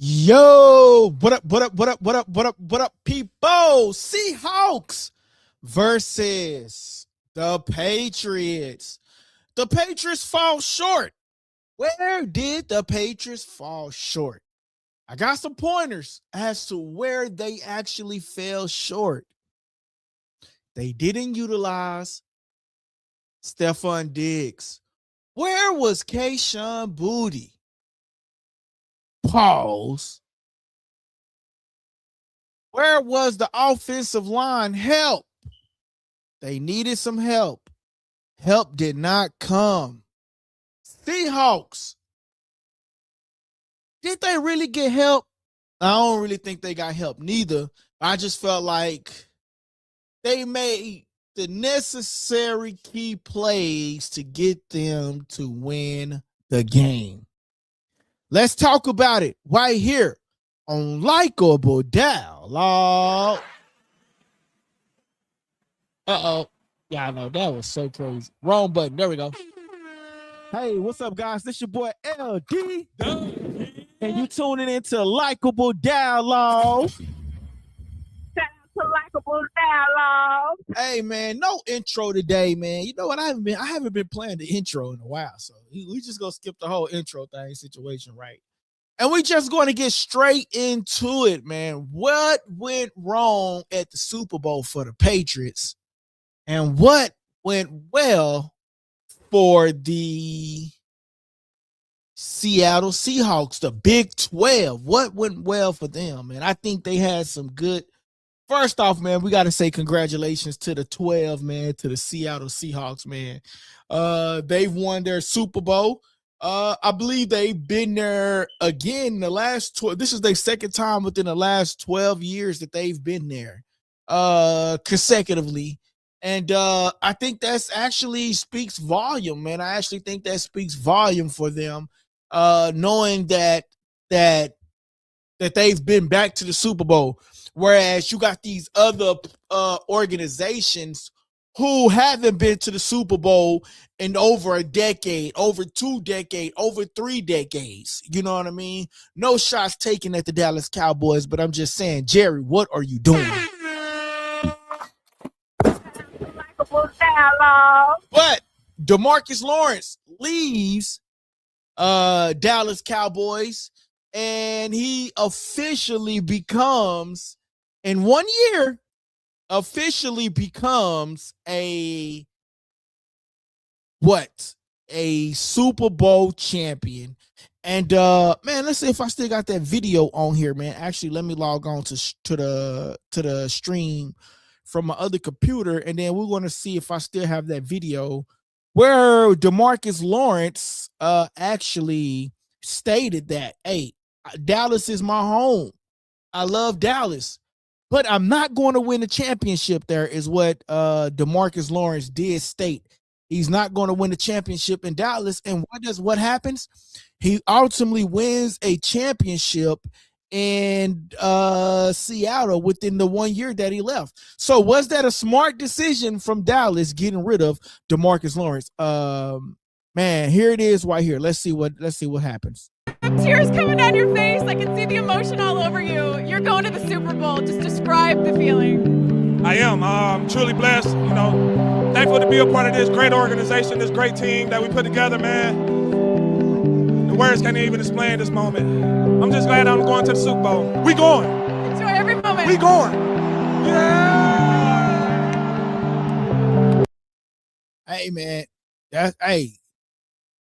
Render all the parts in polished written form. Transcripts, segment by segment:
Yo, what up, people? Seahawks versus the Patriots. The Patriots fall short. Where did the Patriots fall short? I got some pointers as to where they actually fell short. They didn't utilize Stephon Diggs. Where was Kayshon Boutte? Pause. Where was the offensive line help? They needed some help. Help did not come. Seahawks. Did they really get help? I don't really think they got help neither. I just felt like they made the necessary key plays to get them to win the game. Let's talk about it right here on LikeableDialogue. Uh-oh. Yeah, I know. That was so crazy. Wrong button. There we go. Hey, what's up, guys? This your boy LD. And you tuning into Likeable Dialogue. Shout out to Likeable Dialogue. Hey, man, no intro today, man. You know what? I haven't been playing the intro in a while, so we just gonna skip the whole intro thing situation, right? And we just going to get straight into it, man. What went wrong at the Super Bowl for the Patriots, and what went well for the Seattle Seahawks, the Big 12? What went well for them? And I think they had some good. First off, man, we got to say congratulations to the 12, man, to the Seattle Seahawks, man. They've won their Super Bowl. I believe they've been there again in the last 12. This is their second time within the last 12 years that they've been there consecutively. And I think that's actually speaks volume, man. I actually think that speaks volume for them, knowing that they've been back to the Super Bowl. Whereas you got these other organizations who haven't been to the Super Bowl in over a decade, over 2 decades, over 3 decades. You know what I mean? No shots taken at the Dallas Cowboys, but I'm just saying, Jerry, what are you doing? But DeMarcus Lawrence leaves Dallas Cowboys, and he officially becomes, in 1 year, officially becomes a Super Bowl champion. And man, let's see if I still got that video on here, man. Actually, let me log on to the stream from my other computer, and then we're going to see if I still have that video where DeMarcus Lawrence actually stated that, hey, Dallas is my home. I love Dallas, but I'm not going to win the championship there, is what DeMarcus Lawrence did state. He's not going to win the championship in Dallas. And what happens? He ultimately wins a championship in Seattle within the 1 year that he left. So was that a smart decision from Dallas getting rid of DeMarcus Lawrence? Man, here it is right here. Let's see what happens. Tears coming down your face. I can see the emotion all over you. You're going to the Super Bowl. Just describe the feeling. I am. I'm truly blessed. You know, thankful to be a part of this great organization, this great team that we put together, man. The words can't even explain this moment. I'm just glad I'm going to the Super Bowl. We going. Enjoy every moment. We going. Yeah. Hey, man.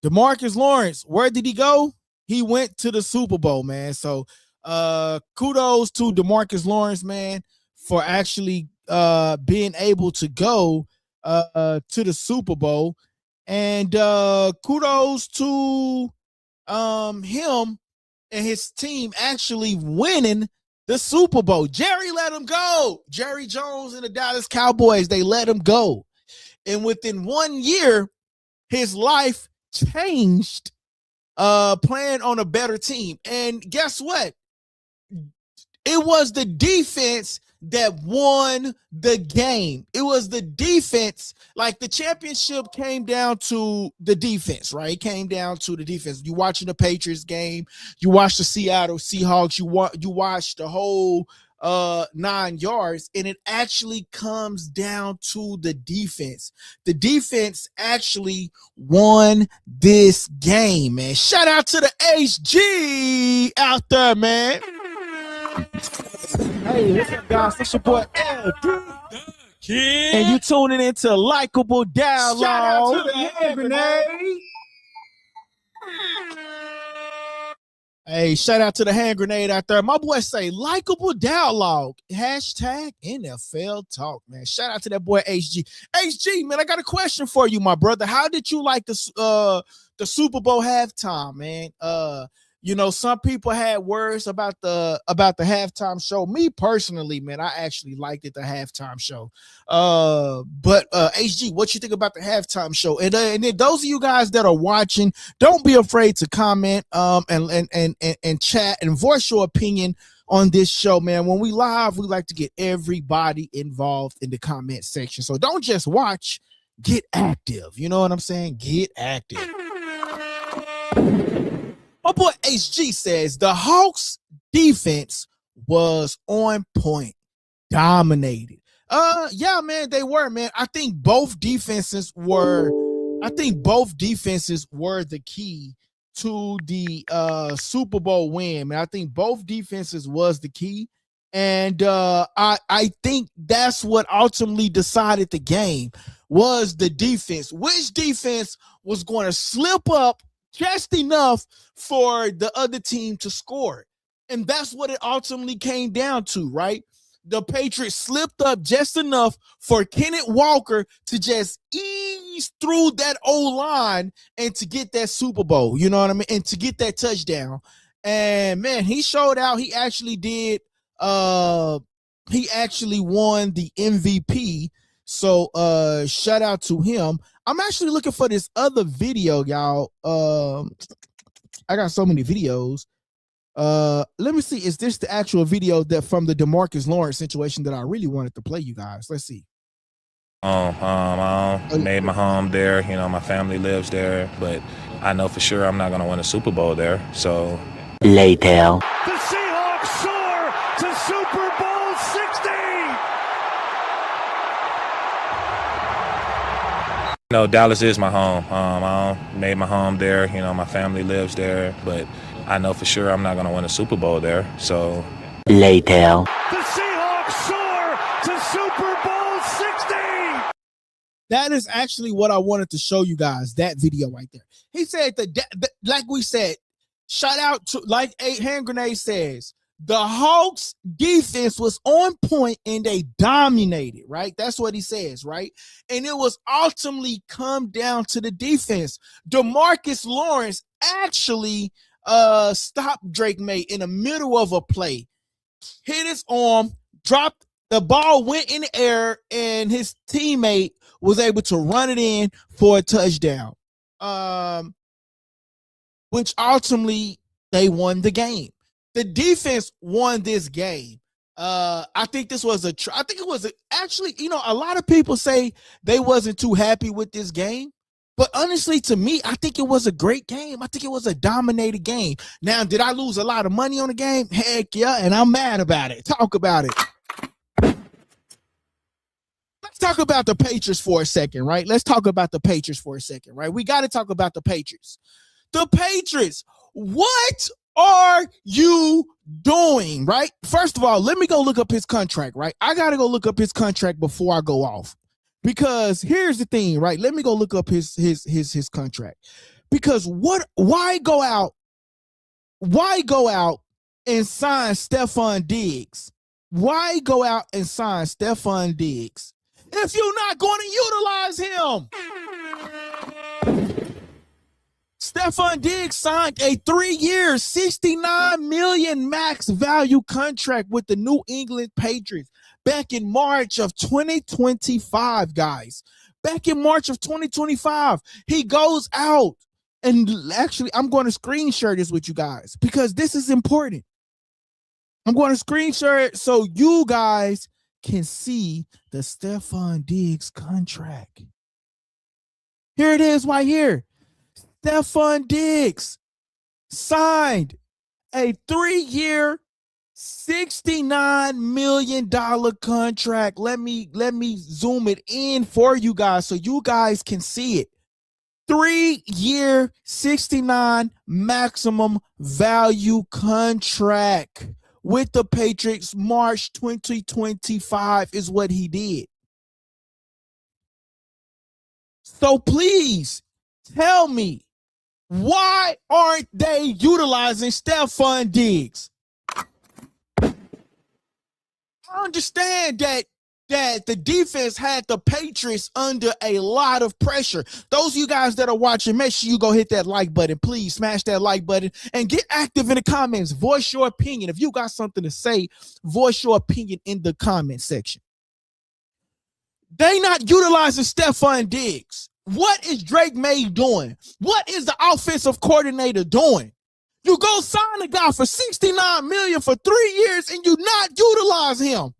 DeMarcus Lawrence, where did he go? He went to the Super Bowl, man. So kudos to DeMarcus Lawrence, man, for actually being able to go to the Super Bowl. And kudos to him and his team actually winning the Super Bowl. Jerry let him go. Jerry Jones and the Dallas Cowboys, they let him go. And within 1 year, his life changed playing on a better team. And guess what? It was the defense that won the game. It was the defense. Like the championship came down to the defense, right? It came down to the defense. You watching the Patriots game, you watch the Seattle Seahawks, you watch the whole 9 yards, and it actually comes down to the defense. The defense actually won this game, man. Shout out to the HG out there, man. Hey, what's up, guys? It's your boy LD. And you tuning into Likeable Dialogue. Shout out to the hand grenade. Hey, shout out to the hand grenade out there. My boy say Likeable Dialogue. Hashtag NFL Talk, man. Shout out to that boy HG. HG, man, I got a question for you, my brother. How did you like the Super Bowl halftime, man? You know, some people had words about the halftime show. Me personally, man, I actually liked it, the halftime show. But HG, what you think about the halftime show? And then those of you guys that are watching, don't be afraid to comment and chat and voice your opinion on this show, man. When we live, we like to get everybody involved in the comment section. So don't just watch, get active. You know what I'm saying? Get active. My boy HG says the Hawks defense was on point, dominated. Yeah, man, they were, man. I think both defenses were the key to the Super Bowl win, man. I think both defenses was the key. And I think that's what ultimately decided the game was the defense. Which defense was going to slip up just enough for the other team to score. And that's what it ultimately came down to, right? The Patriots slipped up just enough for Kenneth Walker to just ease through that O-line and to get that Super Bowl, you know what I mean? And to get that touchdown. And, man, he showed out. He actually did. He actually won the MVP. So shout out to him. I'm actually looking for this other video, y'all. I got so many videos. Let me see. Is this the actual video that from the DeMarcus Lawrence situation that I really wanted to play you guys? Let's see. I made my home there. You know, my family lives there, but I know for sure I'm not going to win a Super Bowl there. So later. The Seahawks soar to Super Bowl 60. You know, Dallas is my home. I made my home there. You know, my family lives there, but I know for sure I'm not going to win a Super Bowl there. So later. The Seahawks soar to Super Bowl 60. That is actually what I wanted to show you guys, that video right there. He said, like we said, shout out to, like a hand grenade says, the Hawks defense was on point and they dominated, right? That's what he says, right? And it was ultimately come down to the defense. DeMarcus Lawrence actually stopped Drake Maye in the middle of a play, hit his arm, dropped the ball, went in the air, and his teammate was able to run it in for a touchdown, which ultimately they won the game. The defense won this game. I think this was actually, you know, a lot of people say they wasn't too happy with this game. But honestly, to me, I think it was a great game. I think it was a dominated game. Now, did I lose a lot of money on the game? Heck yeah, and I'm mad about it. Talk about it. Let's talk about the Patriots for a second, right? Let's talk about the Patriots for a second, right? We got to talk about the Patriots. The Patriots, what are you doing, right? First of all, let me go look up his contract, right? I got to go look up his contract before I go off. Because here's the thing, right? Let me go look up his contract. Because why go out and sign Stephon Diggs? Why go out and sign Stephon Diggs if you're not going to utilize him? Stephon Diggs signed a 3-year, $69 million max value contract with the New England Patriots back in March of 2025, guys. Back in March of 2025, he goes out. And actually, I'm going to screen share this with you guys because this is important. I'm going to screen share it so you guys can see the Stephon Diggs contract. Here it is right here. Stephon Diggs signed a 3-year, $69 million contract. Let me zoom it in for you guys so you guys can see it. 3-year, 69 maximum value contract with the Patriots. March 2025 is what he did. So please tell me, why aren't they utilizing Stephon Diggs? I understand that the defense had the Patriots under a lot of pressure. Those of you guys that are watching, make sure you go hit that like button. Please smash that like button and get active in the comments. Voice your opinion. If you got something to say, voice your opinion in the comment section. They not utilizing Stephon Diggs. What is Drake Maye doing? What is the offensive coordinator doing? You go sign a guy for $69 million for 3 years and you not utilize him.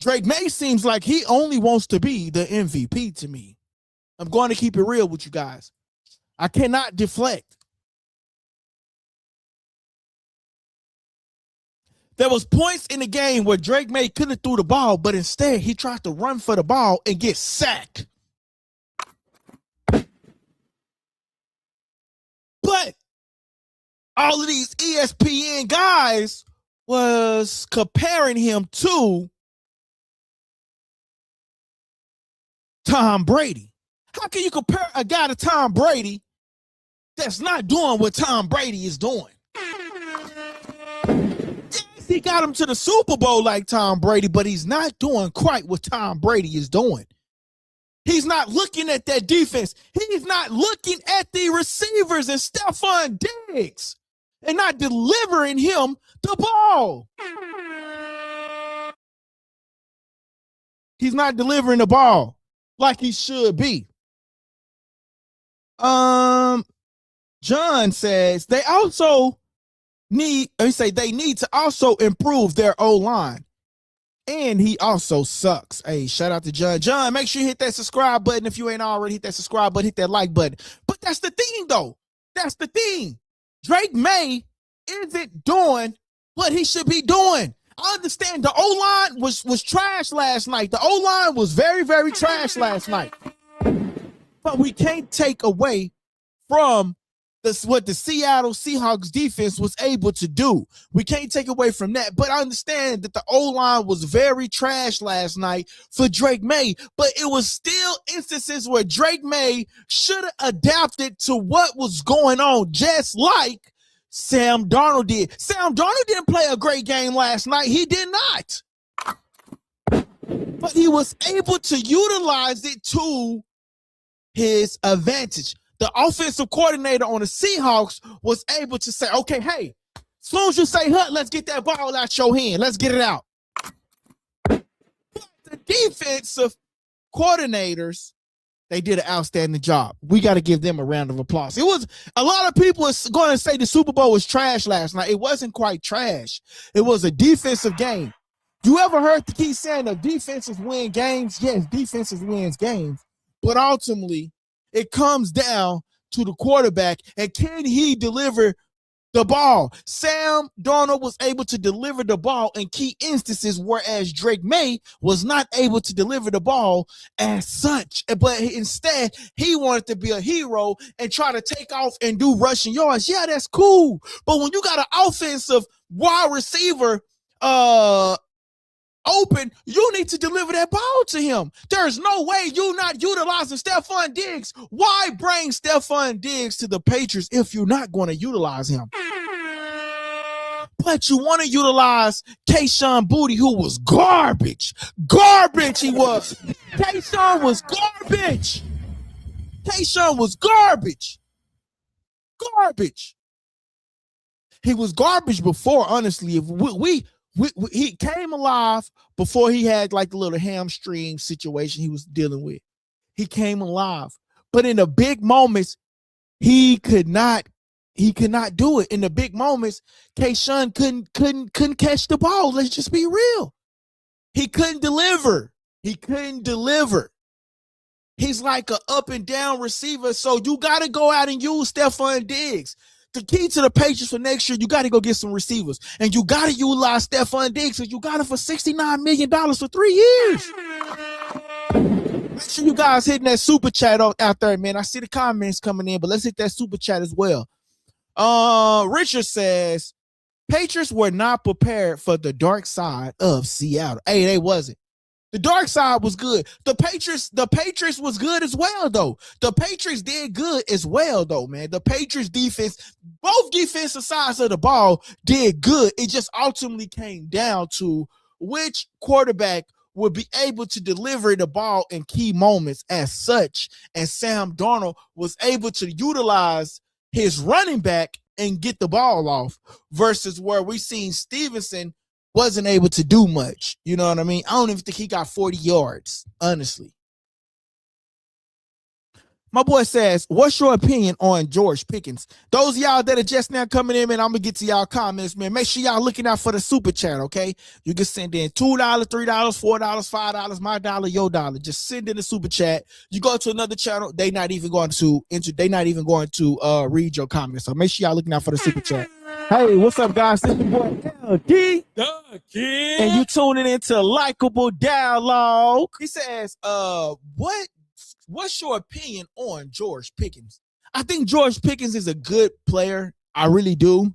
Drake Maye seems like he only wants to be the MVP to me. I'm going to keep it real with you guys. I cannot deflect. There was points in the game where Drake Maye could have threw the ball, but instead he tried to run for the ball and get sacked. But all of these ESPN guys was comparing him to Tom Brady. How can you compare a guy to Tom Brady that's not doing what Tom Brady is doing? Yes, he got him to the Super Bowl like Tom Brady, but he's not doing quite what Tom Brady is doing. He's not looking at that defense. He's not looking at the receivers and Stephon Diggs and not delivering him the ball. He's not delivering the ball like he should be. John says they need to also improve their O-line. And he also sucks. Hey, shout out to John. John, make sure you hit that subscribe button. If you ain't already hit that subscribe button, hit that like button. But that's the thing, though. That's the thing. Drake Maye isn't doing what he should be doing. I understand the O-line was trash last night. The O-line was very, very trash last night. But we can't take away from what the Seattle Seahawks defense was able to do. We can't take away from that. But I understand that the O-line was very trash last night for Drake Maye. But it was still instances where Drake Maye should have adapted to what was going on, just like Sam Darnold did. Sam Darnold didn't play a great game last night. He did not. But he was able to utilize it to his advantage. The offensive coordinator on the Seahawks was able to say, okay, hey, as soon as you say hut, let's get that ball out your hand. Let's get it out. But the defensive coordinators, they did an outstanding job. We got to give them a round of applause. It was a lot of people are going to say the Super Bowl was trash last night. It wasn't quite trash. It was a defensive game. You ever heard the key saying the defenses win games? Yes, defenses wins games. But ultimately, it comes down to the quarterback and can he deliver the ball? Sam Darnold was able to deliver the ball in key instances, whereas Drake Maye was not able to deliver the ball as such. But instead, he wanted to be a hero and try to take off and do rushing yards. Yeah, that's cool. But when you got an offensive wide receiver open, you need to deliver that ball to him. There's no way you're not utilizing Stephon Diggs. Why bring Stephon Diggs to the Patriots if you're not going to utilize him? But you want to utilize Kayshon Boutte, who was garbage. Garbage he was. Kayshon was garbage. Kayshon was garbage. Garbage. He was garbage before, honestly. If he came alive before he had like the little hamstring situation he was dealing with. He came alive. But in the big moments, he could not he could not do it in the big moments. Kayshawn couldn't catch the ball. Let's just be real. He couldn't deliver. He's like an up and down receiver. So you got to go out and use Stefon Diggs. The key to the Patriots for next year, you got to go get some receivers. And you got to utilize Stefon Diggs because you got him for $69 million for 3 years. Make sure you guys hitting that super chat out there, man. I see the comments coming in, but let's hit that super chat as well. Richard says, Patriots were not prepared for the dark side of Seattle. Hey, they wasn't. The dark side was good. The Patriots was good as well, though. The Patriots did good as well, though, man. The Patriots defense, both defensive sides of the ball did good. It just ultimately came down to which quarterback would be able to deliver the ball in key moments as such. And Sam Darnold was able to utilize his running back and get the ball off versus where we seen Stevenson wasn't able to do much. You know what I mean? I don't even think he got 40 yards, honestly. My boy says, what's your opinion on George Pickens? Those of y'all that are just now coming in, man, I'm going to get to y'all comments, man. Make sure y'all looking out for the super chat, okay? You can send in $2, $3, $4, $5, my dollar, your dollar. Just send in the super chat. You go to another channel, they not even going to read your comments. So make sure y'all looking out for the super chat. Hey, what's up, guys? This is your boy LD. And you tuning into Likeable Dialogue. He says, what's your opinion on George Pickens? I think George Pickens is a good player. I really do.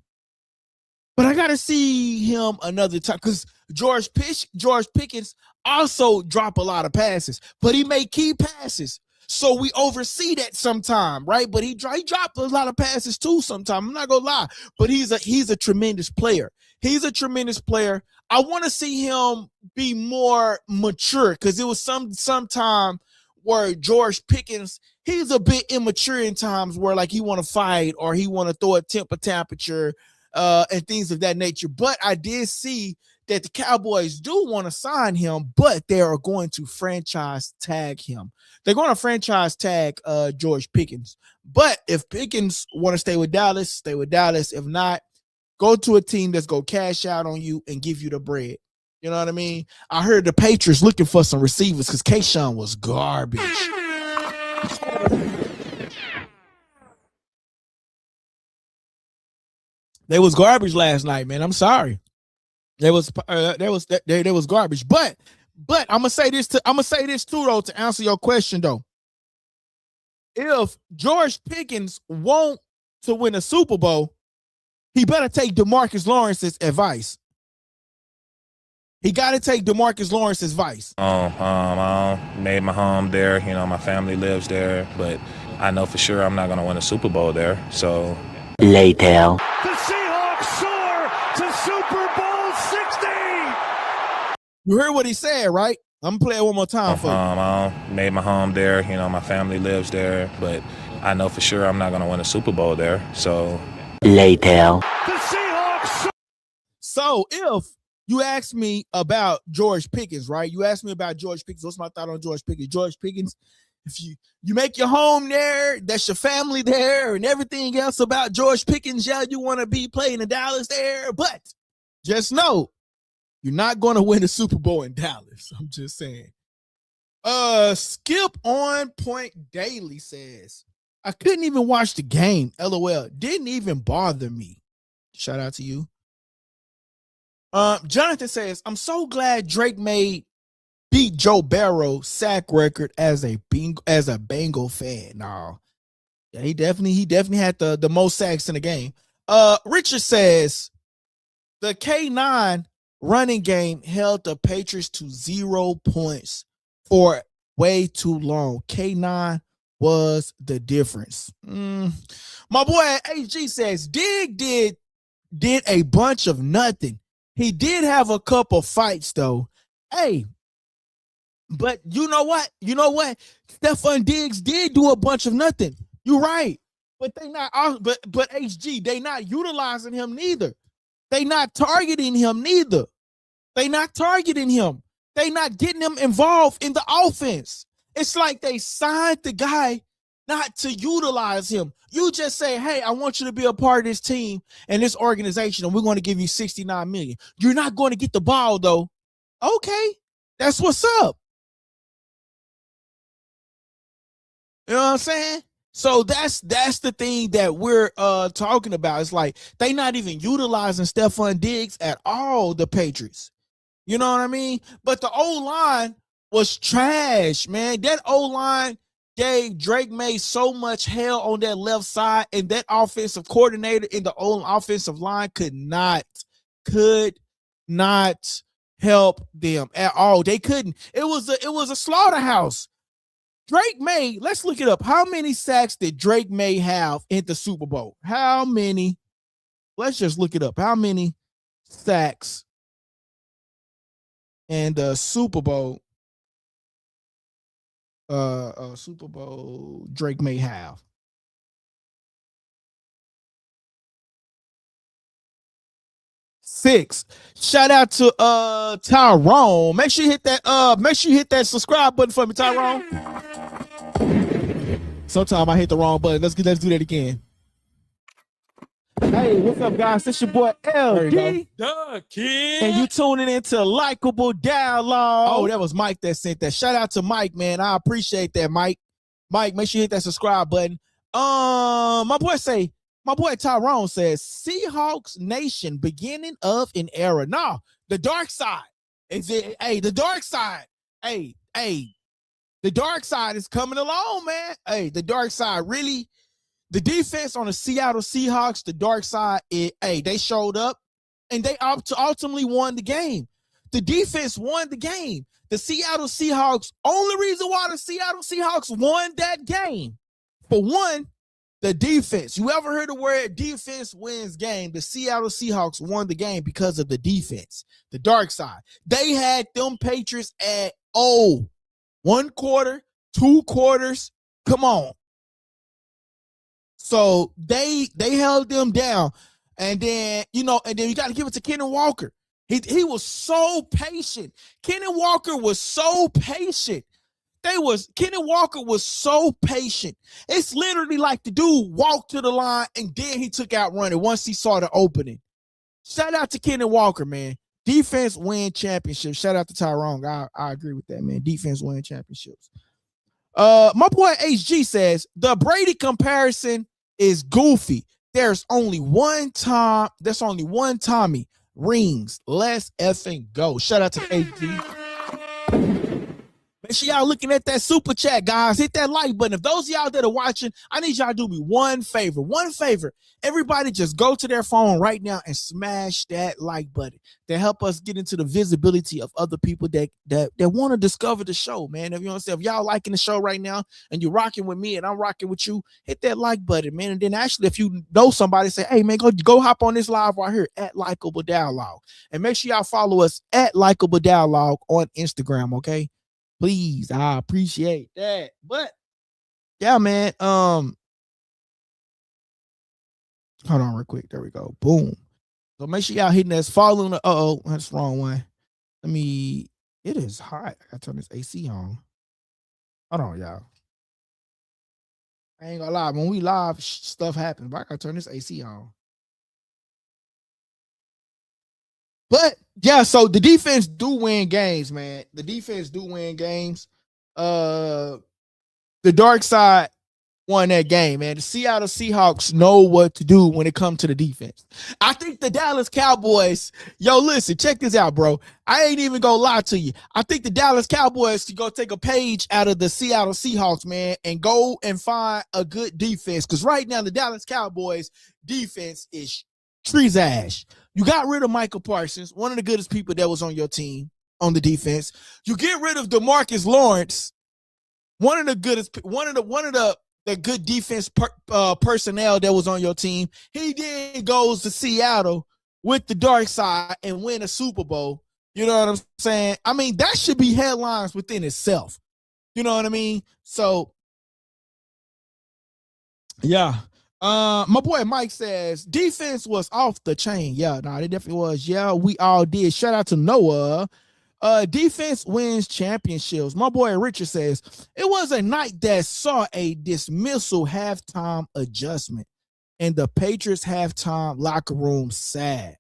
But I got to see him another time because George Pickens also drop a lot of passes, but he made key passes. So we oversee that sometime, right? But he dropped a lot of passes too sometime. I'm not going to lie, but he's a tremendous player. He's a tremendous player. I want to see him be more mature because it was some time where George Pickens, he's a bit immature in times where like he want to fight or he want to throw a temper temperature and things of that nature. But I did see that the Cowboys do want to sign him, but they are going to franchise tag him. They're going to franchise tag George Pickens. But if Pickens want to stay with Dallas, stay with Dallas. If not, go to a team that's going to cash out on you and give you the bread. You know what I mean? I heard the Patriots looking for some receivers because Kayshawn was garbage. They was garbage last night, man. I'm sorry. They was garbage. But I'm gonna say this too though to answer your question though. If George Pickens want to win a Super Bowl, he better take DeMarcus Lawrence's advice. He got to take DeMarcus Lawrence's advice. I made my home there. You know, my family lives there, but I know for sure I'm not going to win a Super Bowl there. So later. The Seahawks soar to Super Bowl 60. You heard what he said, right? I'm gonna play it one more time for you. I made my home there. You know, my family lives there, but I know for sure I'm not going to win a Super Bowl there. So later. The Seahawks. So if you asked me about George Pickens, right? You asked me about George Pickens. What's my thought on George Pickens? George Pickens, if you make your home there, that's your family there, and everything else about George Pickens, yeah, you want to be playing in Dallas there, but just know you're not going to win a Super Bowl in Dallas. I'm just saying. Skip on Point Daily says, I couldn't even watch the game. LOL. Didn't even bother me. Shout out to you. Jonathan says, I'm so glad Drake beat Joe Burrow's sack record as a Bengal fan. No. Yeah, he definitely had the most sacks in the game. Richard says the K9 running game held the Patriots to 0 points for way too long. K9 was the difference. My boy HG says Dig did a bunch of nothing. He did have a couple fights though. Hey, but you know what? Stefon Diggs did do a bunch of nothing. You're right. But they not but HG, they not utilizing him neither. They not targeting him neither. They not targeting him. They not getting him involved in the offense. It's like they signed the guy not to utilize him. You just say, hey, I want you to be a part of this team and this organization, and we're going to give you $69 million. You're not going to get the ball, though. Okay, that's what's up. You know what I'm saying? So that's the thing that we're talking about. It's like they not even utilizing Stephon Diggs at all, the Patriots. You know what I mean? But the O-line was trash, man. That O-line gave Drake Maye so much hell on that left side, and that offensive coordinator in the offensive line could not help them at all. They couldn't. It was a slaughterhouse. Drake Maye, let's look it up. How many sacks did Drake Maye have in the Super Bowl? How many? Let's just look it up. How many sacks in the Super Bowl? Super Bowl Drake Maye have? Six. Shout out to Tyrone. Make sure you hit that subscribe button for me, Tyrone. Sometimes I hit the wrong button. Let's do that again. Hey, what's up, guys? It's your boy LD. The kid. And you tuning into Likeable Dialogue. Oh, that was Mike that sent that. Shout out to Mike, man. I appreciate that, Mike. Mike, make sure you hit that subscribe button. My boy Tyrone says, Seahawks Nation, beginning of an era. No, the dark side. The dark side. The dark side is coming along, man. Hey, the dark side really. The defense on the Seattle Seahawks, the dark side, they showed up and they ultimately won the game. The defense won the game. The Seattle Seahawks, only reason why the Seattle Seahawks won that game, for one, the defense. You ever heard the word defense wins game? The Seattle Seahawks won the game because of the defense. The dark side. They had them Patriots at 1 quarter, 2 quarters. Come on. So they held them down. And then you got to give it to Kenneth Walker. He was so patient. Kenneth Walker was so patient. Kenneth Walker was so patient. It's literally like the dude walked to the line and then he took out running once he saw the opening. Shout out to Kenneth Walker, man. Defense win championships. Shout out to Tyrone. I agree with that, man. Defense win championships. My boy HG says the Brady comparison is goofy. There's only one Tommy. Rings. Let's effing go. Shout out to HG. Make sure y'all looking at that super chat, guys. Hit that like button. If those of y'all that are watching, I need y'all to do me one favor. Everybody just go to their phone right now and smash that like button to help us get into the visibility of other people that want to discover the show, man. If you understand, if y'all liking the show right now and you're rocking with me and I'm rocking with you, hit that like button, man. And then actually, if you know somebody, say, hey, man, go hop on this live right here at Likeable Dialogue. And make sure y'all follow us at Likeable Dialogue on Instagram, okay? Please, I appreciate that. But yeah, man. Hold on real quick. There we go. Boom. So make sure y'all hitting that, following the that's the wrong one. It is hot. I gotta turn this AC on. Hold on, y'all. I ain't gonna lie. When we live, stuff happens, but I gotta turn this AC on. But yeah, so the defense do win games, man. The defense do win games. The dark side won that game, man. The Seattle Seahawks know what to do when it comes to the defense. I think the Dallas Cowboys, listen, check this out, bro. I ain't even gonna lie to you. I think the Dallas Cowboys should go take a page out of the Seattle Seahawks, man, and go and find a good defense. Because right now, the Dallas Cowboys defense is trees ash. You got rid of Michael Parsons, one of the goodest people that was on your team on the defense. You get rid of DeMarcus Lawrence, one of the good defense personnel that was on your team. He then goes to Seattle with the dark side and win a Super Bowl. You know what I'm saying? I mean, that should be headlines within itself. You know what I mean? So, yeah. My boy Mike says defense was off the chain. Yeah, it definitely was. Yeah, we all did. Shout out to Noah. Defense wins championships. My boy Richard says, it was a night that saw a dismissal halftime adjustment and the Patriots halftime locker room sad.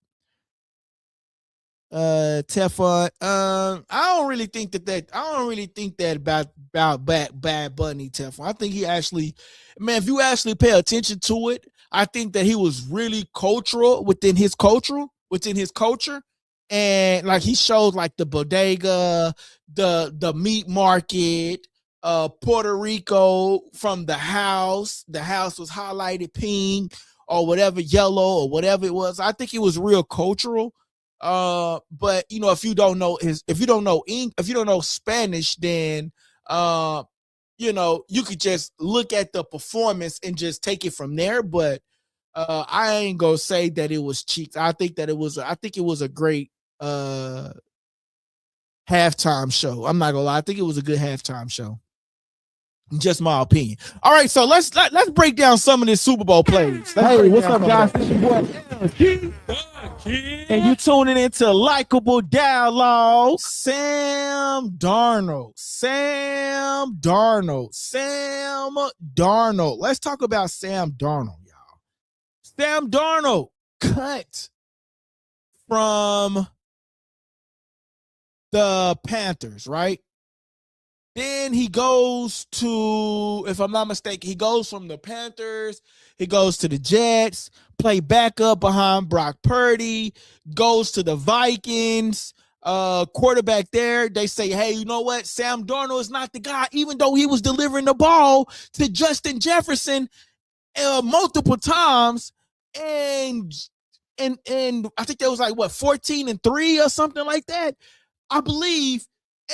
Teflon, I don't really think that about Bad Bunny, Teflon. I think he actually, man, if you actually pay attention to it, I think that he was really cultural within his culture. And like he showed like the bodega, the meat market, Puerto Rico from the house. The house was highlighted pink or whatever, yellow or whatever it was. I think it was real cultural. But you know, if you don't know Spanish, then you know, you could just look at the performance and just take it from there. But I ain't gonna say that it was cheap. I think it was a great halftime show. I'm not gonna lie. I think it was a good halftime show. Just my opinion. All right, so let's break down some of this Super Bowl plays. Hey, what's up, guys? This your boy and you tuning into Likeable Dialogue. Sam Darnold. Let's talk about Sam Darnold, y'all. Sam Darnold cut from the Panthers, right? Then he goes to, if I'm not mistaken, he goes from the Panthers, he goes to the Jets, play backup behind Brock Purdy, goes to the Vikings, quarterback there. They say, hey, you know what? Sam Darnold is not the guy, even though he was delivering the ball to Justin Jefferson multiple times. And I think there was like, what, 14-3 or something like that, I believe.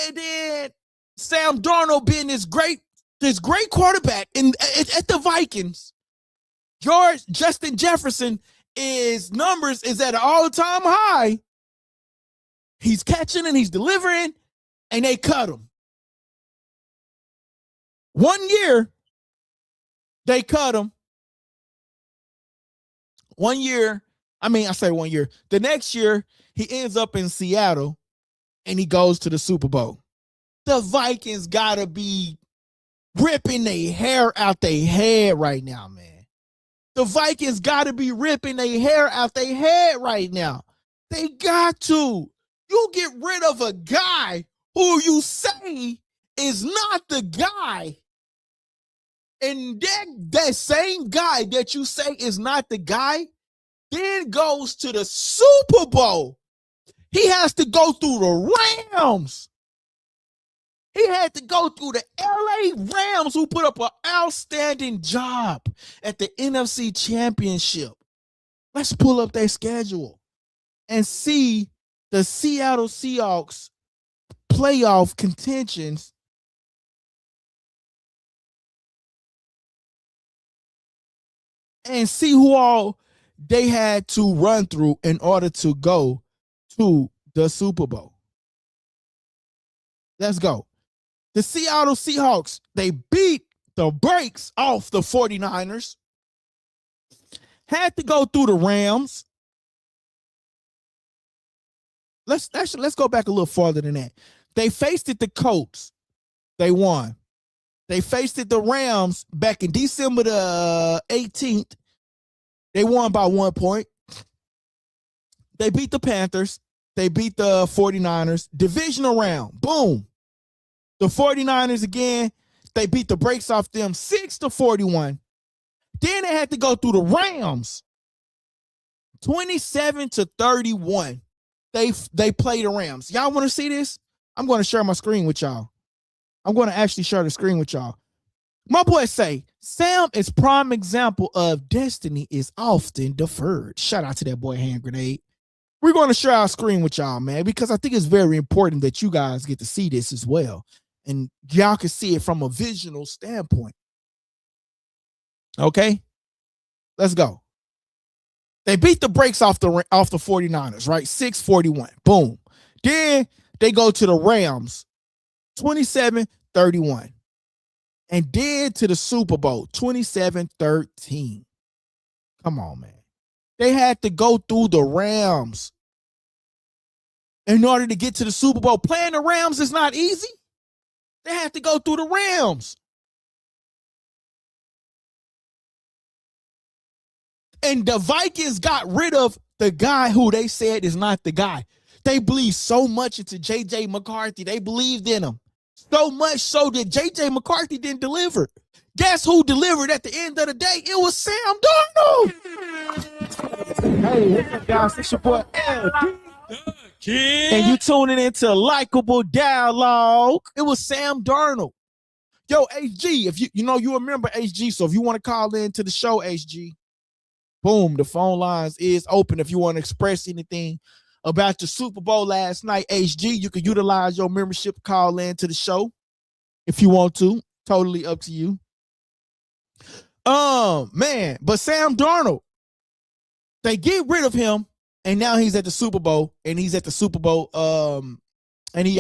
And then Sam Darnold being this great quarterback at the Vikings. Justin Jefferson numbers is at an all-time high. He's catching and he's delivering, and they cut him. 1 year, they cut him. 1 year, I say 1 year. The next year, he ends up in Seattle, and he goes to the Super Bowl. The Vikings gotta be ripping their hair out their head right now, man. The Vikings gotta be ripping their hair out their head right now. They got to. You get rid of a guy who you say is not the guy, and that same guy that you say is not the guy then goes to the Super Bowl. He has to go through the Rams. He had to go through the LA Rams, who put up an outstanding job at the NFC Championship. Let's pull up their schedule and see the Seattle Seahawks playoff contentions. And see who all they had to run through in order to go to the Super Bowl. Let's go. The Seattle Seahawks, they beat the brakes off the 49ers. Had to go through the Rams. Let's go back a little farther than that. They faced the Colts. They won. They faced the Rams back in December the 18th. They won by 1 point. They beat the Panthers. They beat the 49ers. Divisional round. Boom. The 49ers again, they beat the brakes off them 6-41. Then they had to go through the Rams 27-31. They played the Rams. Y'all want to see this? I'm going to share my screen with y'all. I'm going to actually share the screen with y'all. My boy say, Sam is prime example of destiny is often deferred. Shout out to that boy Hand Grenade. We're going to share our screen with y'all, man, because I think it's very important that you guys get to see this as well. And y'all can see it from a visual standpoint. Okay? Let's go. They beat the brakes off the 49ers, right? 6-41. Boom. Then they go to the Rams, 27-31. And then to the Super Bowl, 27-13. Come on, man. They had to go through the Rams. in order to get to the Super Bowl. Playing the Rams is not easy. They have to go through the Rams. And the Vikings got rid of the guy who they said is not the guy. They believed so much into J.J. McCarthy. They believed in him. So much so that J.J. McCarthy didn't deliver. Guess who delivered at the end of the day? It was Sam Darnold. Hey, what's up, guys? It's your boy LG. And you tuning into Likeable Dialogue. It was Sam Darnold. Yo, HG, if you remember HG, so if you want to call in to the show, HG, boom, the phone lines is open. If you want to express anything about the Super Bowl last night, HG, you can utilize your membership to call in to the show if you want to. Totally up to you. Man, but Sam Darnold, they get rid of him, and now he's at the Super Bowl, and he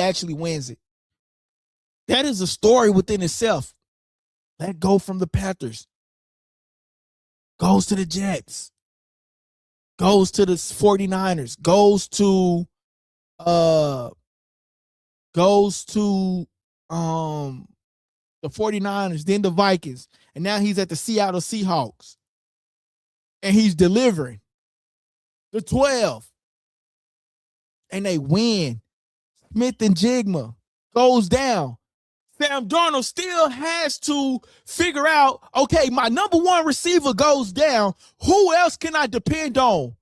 actually wins it. That is a story within itself. Let go from the Panthers. Goes to the Jets. Goes to the 49ers. Goes to the 49ers, then the Vikings. And now he's at the Seattle Seahawks. And he's delivering the 12. And they win. Smith and Jigma goes down. Sam Darnold still has to figure out, okay, my number one receiver goes down. Who else can I depend on?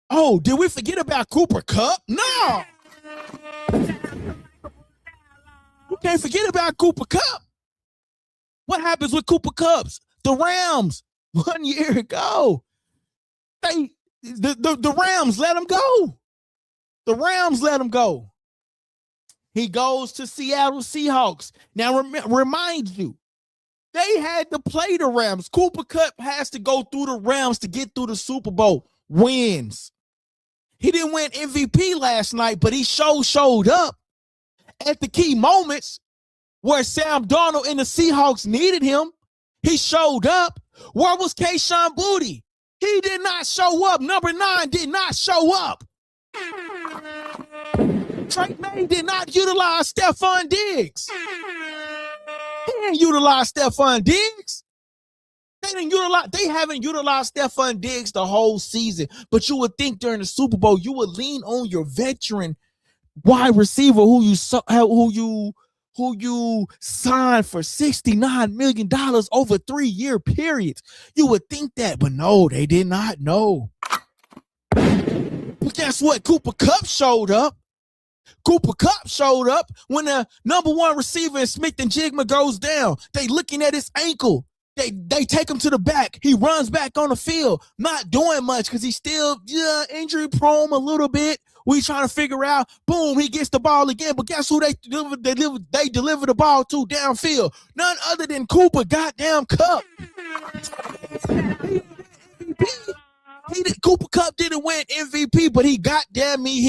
Oh, did we forget about Cooper Kupp? No. You can't forget about Cooper Kupp. What happens with Cooper Kupp? The Rams 1 year ago. The Rams let him go. The Rams let him go. He goes to Seattle Seahawks. Now, remind you, they had to play the Rams. Cooper Kupp has to go through the Rams to get through the Super Bowl. Wins. He didn't win MVP last night, but he showed up at the key moments where Sam Darnold and the Seahawks needed him. He showed up. Where was Kayshon Boutte? He did not show up. Number 9 did not show up. Drake Maye did not utilize Stephon Diggs. He didn't utilize Stephon Diggs. They haven't utilized Stephon Diggs the whole season. But you would think during the Super Bowl, you would lean on your veteran wide receiver who you signed for $69 million over 3-year periods. You would think that, but no, they did not know. But guess what? Cooper Kupp showed up. Cooper Kupp showed up when the number one receiver in Smith and Jigma goes down. They looking at his ankle. They take him to the back. He runs back on the field, not doing much because he's still injury prone a little bit. We trying to figure out. Boom, he gets the ball again. But guess who they deliver the ball to downfield? None other than Cooper goddamn Kupp. Cooper Kupp didn't win MVP, but he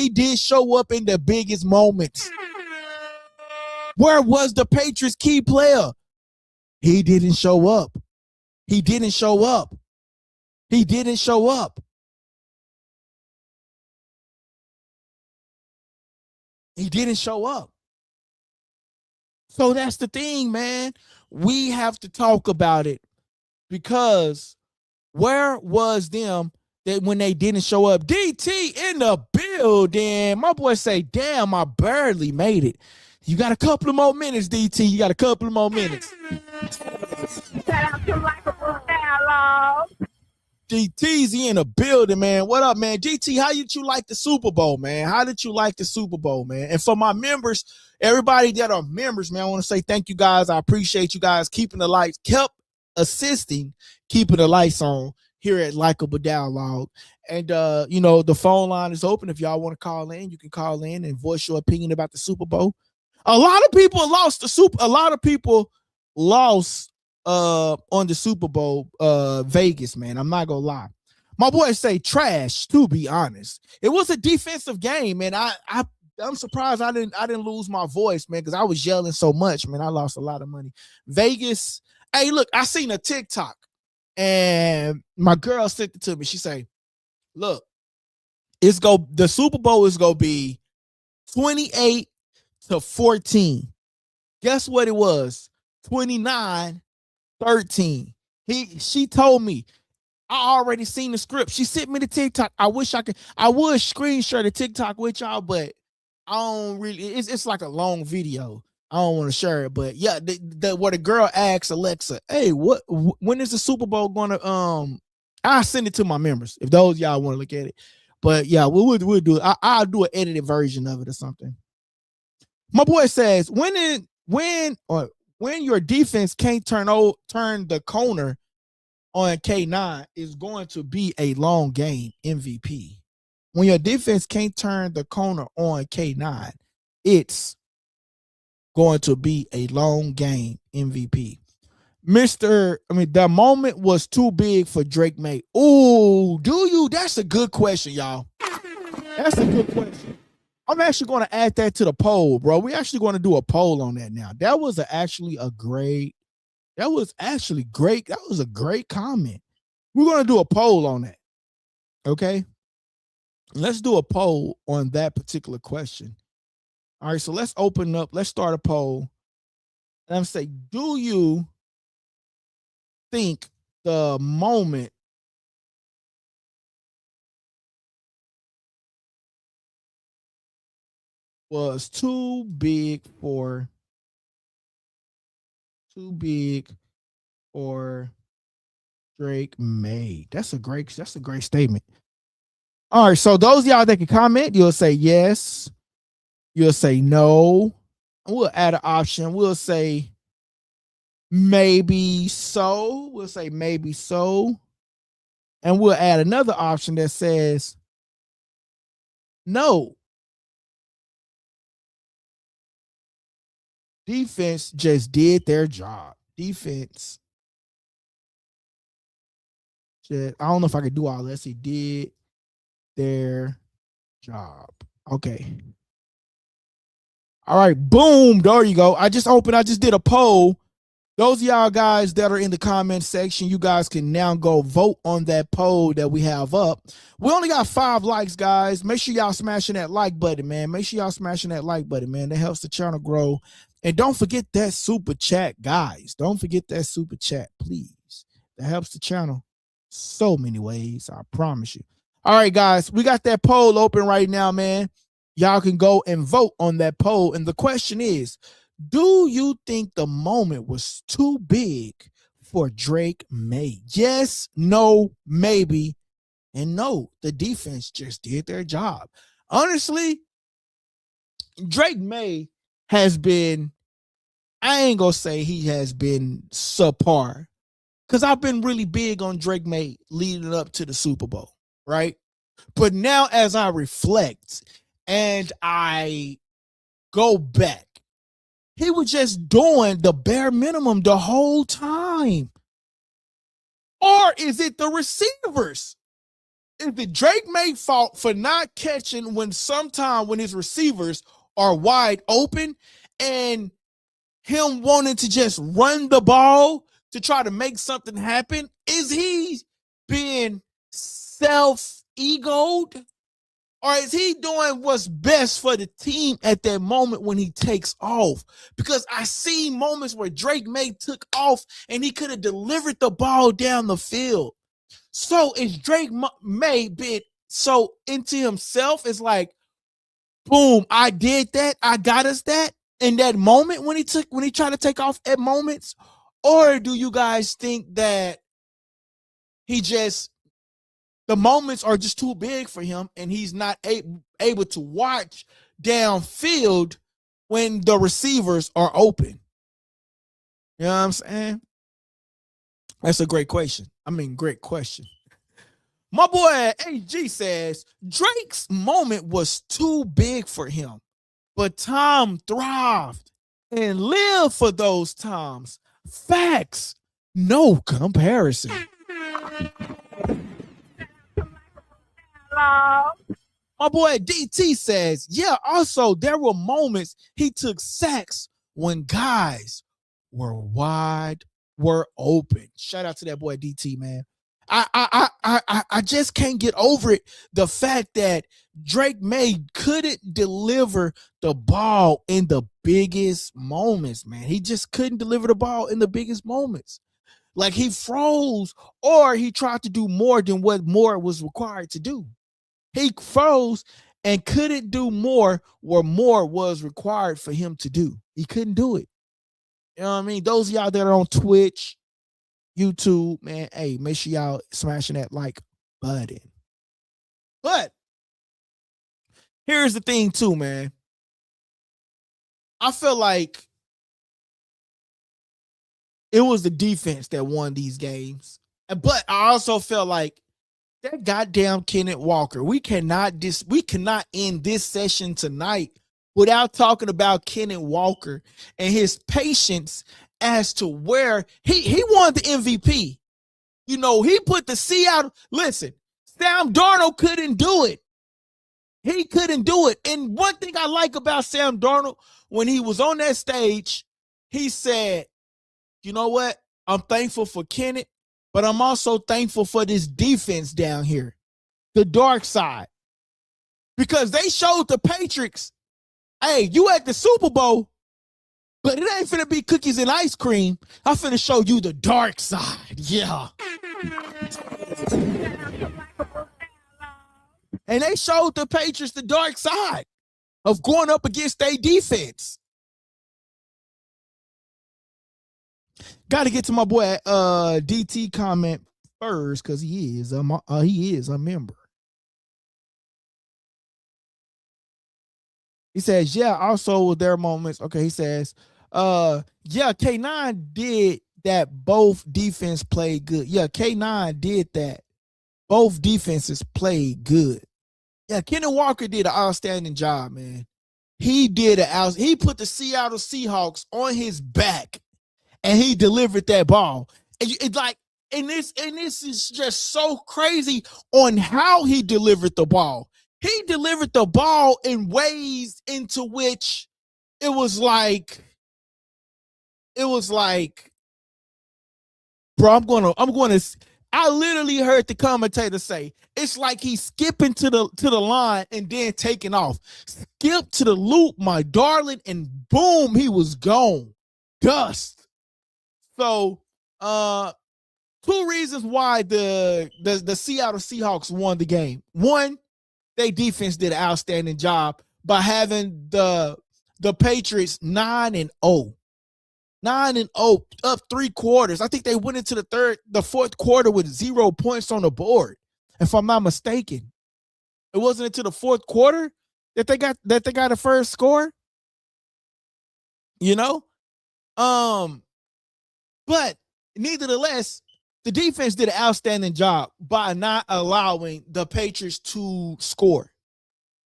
did show up in the biggest moments. Where was the Patriots' key player? He didn't show up. He didn't show up. He didn't show up. He didn't show up. So that's the thing, man. We have to talk about it because where was them that when they didn't show up? DT in the building. My boy say, damn, I barely made it. You got a couple of more minutes, DT. You got a couple of more minutes. Shout out to Likeable Dialogue. DT's in the building, man. What up, man? DT, how did you like the Super Bowl, man? How did you like the Super Bowl, man? And for my members, everybody that are members, man, I want to say thank you guys. I appreciate you guys keeping the lights, keeping the lights on here at Likeable Dialogue. And, the phone line is open. If y'all want to call in, you can call in and voice your opinion about the Super Bowl. A lot of people lost on the Super Bowl, Vegas, man. I'm not gonna lie. My boy say trash, to be honest. It was a defensive game, man. I'm surprised I didn't lose my voice, man, because I was yelling so much, man. I lost a lot of money. Vegas. Hey, look, I seen a TikTok and my girl sent it to me. She say, look, the Super Bowl is gonna be 28-14. Guess what it was? 29-13. She told me, I already seen the script. She sent me the TikTok. I would screenshot the TikTok with y'all, but I don't really, it's like a long video. I don't want to share it, but yeah, where the girl asks Alexa, hey, when is the Super Bowl gonna, I'll send it to my members if those y'all want to look at it. But yeah, we'll do it. I'll do an edited version of it or something. My boy says, when your defense can't turn the corner on K9 is going to be a long game MVP. When your defense can't turn the corner on K9, it's going to be a long game MVP. The moment was too big for Drake Maye. Oh, do you? That's a good question, y'all. That's a good question. I'm actually going to add that to the poll, bro. We're actually going to do a poll on that now. That was actually a great comment. We're going to do a poll on that. Okay? Let's do a poll on that particular question. All right, so let's start a poll. And I'm saying, do you think the moment was too big for Drake Maye? That's a great statement. All right, so those of y'all that can comment, you'll say yes, you'll say no, and we'll add an option. We'll say maybe so. We'll say maybe so, and we'll add another option that says no. Defense just did their job. Defense. I don't know if I could do all this. He did their job. Okay. All right. Boom. There you go. I just did a poll. Those of y'all guys that are in the comment section, you guys can now go vote on that poll that we have up. We only got 5 likes, guys. Make sure y'all smashing that like button, man. That helps the channel grow. And don't forget that super chat, guys. Don't forget that super chat, please. That helps the channel so many ways, I promise you. All right, guys, we got that poll open right now, man. Y'all can go and vote on that poll. And the question is, do you think the moment was too big for Drake Maye? Yes, no, maybe, and no, the defense just did their job. Honestly, Drake Maye has been, I ain't gonna say he has been subpar, because I've been really big on Drake Maye leading up to the Super Bowl, right? But now as I reflect and I go back, he was just doing the bare minimum the whole time. Or is it the receivers? Is it Drake Maye's fault for not catching when his receivers are wide open and him wanting to just run the ball to try to make something happen? Is he being self-egoed? Or is he doing what's best for the team at that moment when he takes off? Because I see moments where Drake Maye took off and he could have delivered the ball down the field. So is Drake Maye been so into himself? It's like, boom, I did that. I got us that in that moment when he tried to take off at moments? Or do you guys think that the moments are just too big for him and he's not able to watch downfield when the receivers are open? You know what I'm saying? That's a great question. Great question. My boy AG says Drake's moment was too big for him, but Tom thrived and lived for those times. Facts. No comparison. My boy DT says, yeah, also there were moments he took sacks when guys were open. Shout out to that boy DT, man. I just can't get over it. The fact that Drake Maye couldn't deliver the ball in the biggest moments, man. He just couldn't deliver the ball in the biggest moments. Like he froze, or he tried to do more than what more was required to do. He froze and couldn't do more where more was required for him to do. He couldn't do it. You know what I mean? Those of y'all that are on Twitch, YouTube, man, hey, make sure y'all smashing that like button. But here's the thing too, man. I feel like it was the defense that won these games. But I also felt like that goddamn Kenneth Walker. We cannot end this session tonight without talking about Kenneth Walker and his patience as to where he won the MVP. You know, he put the Seattle. Listen, Sam Darnold couldn't do it. He couldn't do it. And one thing I like about Sam Darnold, when he was on that stage, he said, you know what? I'm thankful for Kenneth, but I'm also thankful for this defense down here, the dark side. Because they showed the Patriots, hey, you at the Super Bowl, but it ain't finna be cookies and ice cream. I'm finna show you the dark side. Yeah. And they showed the Patriots the dark side of going up against their defense. Got to get to my boy DT comment first because he is a member. He says, yeah, also there are moments. Okay, he says, yeah, K9 did that. Both defense played good. Yeah, K9 did that. Both defenses played good. Yeah, Kenneth Walker did an outstanding job, man. He put the Seattle Seahawks on his back. And he delivered that ball. And this is just so crazy on how he delivered the ball. He delivered the ball in ways into which it was like, bro, I literally heard the commentator say, it's like he's skipping to the line and then taking off. Skip to the loop, my darling, and boom, he was gone. Dust. So, two reasons why the Seattle Seahawks won the game. One, their defense did an outstanding job by having the Patriots 9-0. 9-0 up 3 quarters. I think they went into the fourth quarter with 0 points on the board, if I'm not mistaken. It wasn't until the fourth quarter that they got a first score. You know? But nevertheless, the defense did an outstanding job by not allowing the Patriots to score.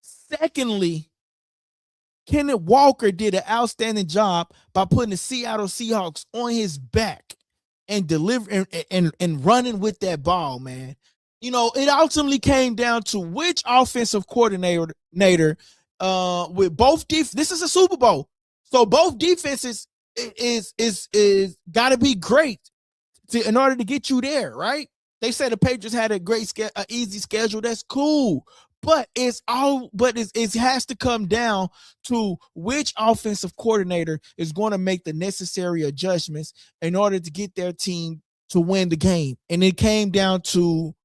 Secondly, Kenneth Walker did an outstanding job by putting the Seattle Seahawks on his back and delivering and running with that ball, man. You know, it ultimately came down to which offensive coordinator with both this is a Super Bowl. So both defenses is got to be great in order to get you there, right? They said the Patriots had a great easy schedule. That's cool, but it has to come down to which offensive coordinator is going to make the necessary adjustments in order to get their team to win the game. And it came down to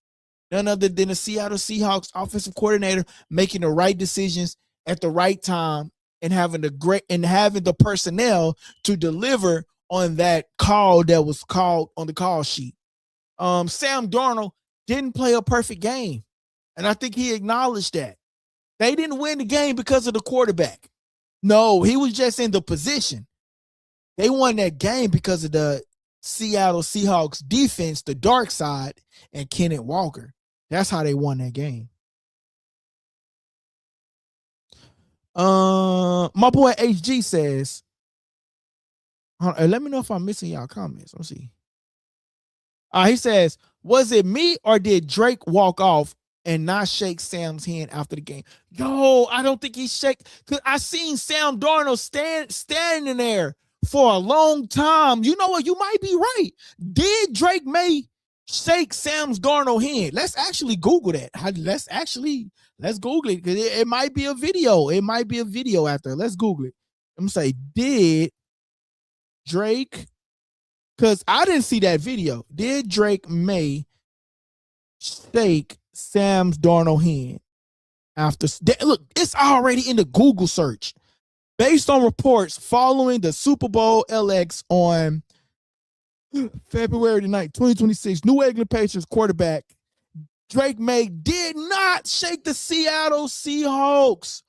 none other than the Seattle Seahawks offensive coordinator making the right decisions at the right time and having the personnel to deliver on that call that was called on the call sheet. Sam Darnold didn't play a perfect game, and I think he acknowledged that. They didn't win the game because of the quarterback. No, he was just in the position. They won that game because of the Seattle Seahawks defense, the dark side, and Kenneth Walker. That's how they won that game. My boy HG says, let me know if I'm missing y'all comments. Let's see. He says, was it me or did Drake walk off and not shake Sam's hand after the game? Yo, I don't think he shake, because I seen Sam Darnold standing there for a long time. You know what? You might be right. Did Drake Maye shake Sam Darnold hand. Let's actually Google that. Let's Google it because it might be a video. It might be a video out there. Let's Google it. I'm gonna say, did Drake? Because I didn't see that video. Did Drake Maye shake Sam Darnold hand after? Look, it's already in the Google search. Based on reports following the Super Bowl LX on February the 9th, 2026, New England Patriots quarterback Drake Maye did not shake the Seattle Seahawks